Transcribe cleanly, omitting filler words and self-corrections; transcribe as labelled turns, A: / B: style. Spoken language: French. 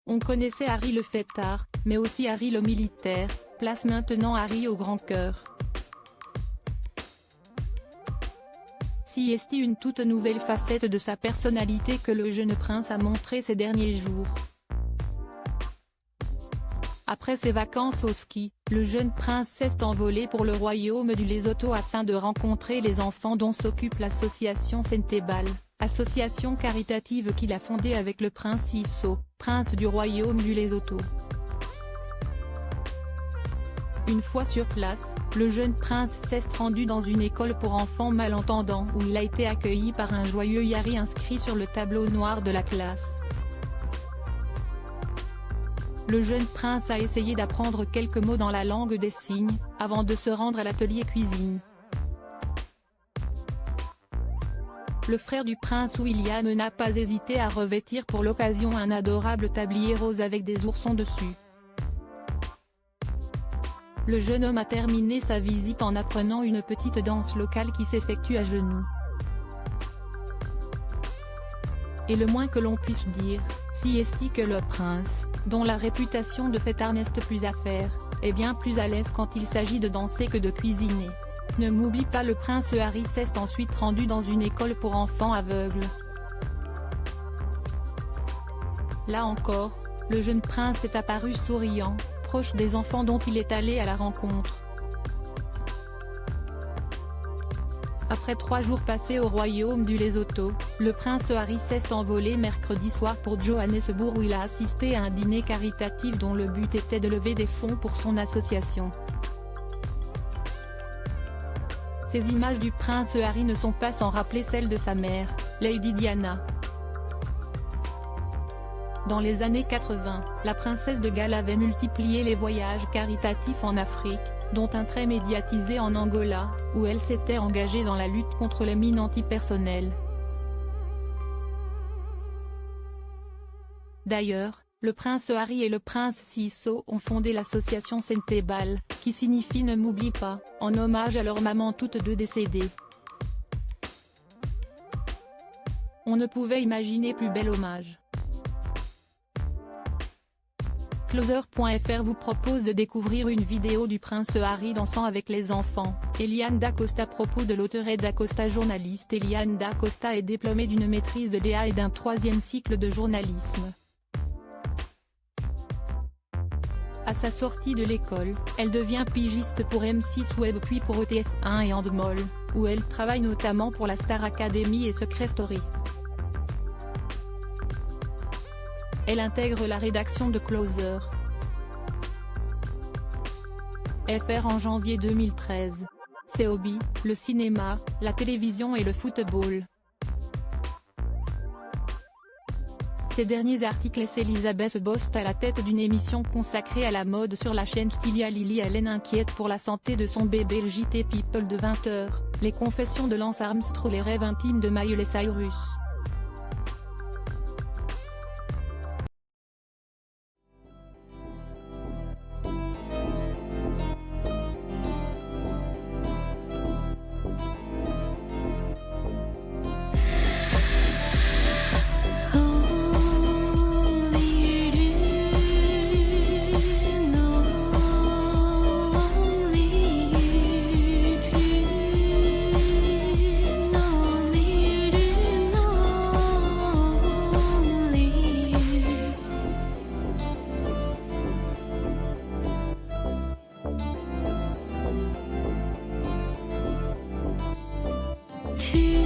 A: On connaissait Harry le fêtard, mais aussi Harry le militaire, place maintenant Harry au grand cœur. Si est une toute nouvelle facette de sa personnalité que le jeune prince a montré ces derniers jours. Après ses vacances au ski, le jeune prince s'est envolé pour le royaume du Lesotho afin de rencontrer les enfants dont s'occupe l'association Sentebale, association caritative qu'il a fondée avec le prince Siso, prince du royaume du Lesotho. Une fois sur place, le jeune prince s'est rendu dans une école pour enfants malentendants où il a été accueilli par un joyeux Harry inscrit sur le tableau noir de la classe. Le jeune prince a essayé d'apprendre quelques mots dans la langue des signes, avant de se rendre à l'atelier cuisine. Le frère du prince William n'a pas hésité à revêtir pour l'occasion un adorable tablier rose avec des oursons dessus. Le jeune homme a terminé sa visite en apprenant une petite danse locale qui s'effectue à genoux. Et le moins que l'on puisse dire, si est que le prince, dont la réputation de fêtard n'est plus à faire, est bien plus à l'aise quand il s'agit de danser que de cuisiner. Ne m'oublie pas, le prince Harry s'est ensuite rendu dans une école pour enfants aveugles. Là encore, le jeune prince est apparu souriant, proche des enfants dont il est allé à la rencontre. Après 3 jours passés au royaume du Lesotho, le prince Harry s'est envolé mercredi soir pour Johannesburg où il a assisté à un dîner caritatif dont le but était de lever des fonds pour son association. Ces images du prince Harry ne sont pas sans rappeler celles de sa mère, Lady Diana. Dans les années 80, la princesse de Galles avait multiplié les voyages caritatifs en Afrique, dont un très médiatisé en Angola, où elle s'était engagée dans la lutte contre les mines antipersonnelles. D'ailleurs, le prince Harry et le prince Siso ont fondé l'association Sentebale, qui signifie ne m'oublie pas, en hommage à leur maman toutes deux décédées. On ne pouvait imaginer plus bel hommage. Closer.fr vous propose de découvrir une vidéo du prince Harry dansant avec les enfants. Eliane Dacosta. À propos de l'auteur Dacosta, journaliste Eliane Dacosta est diplômée d'une maîtrise de Léa et d'un 3e cycle de journalisme. À sa sortie de l'école, elle devient pigiste pour M6 Web puis pour ETF1 et Endemol, où elle travaille notamment pour la Star Academy et Secret Story. Elle intègre la rédaction de Closer. FR en janvier 2013. Ses hobbies, le cinéma, la télévision et le football. Ces derniers articles laissent Elisabeth Bost à la tête d'une émission consacrée à la mode sur la chaîne Stylia. Lily Allen inquiète pour la santé de son bébé. Le JT People de 20h, les confessions de Lance Armstrong, les rêves intimes de Miley Cyrus.
B: To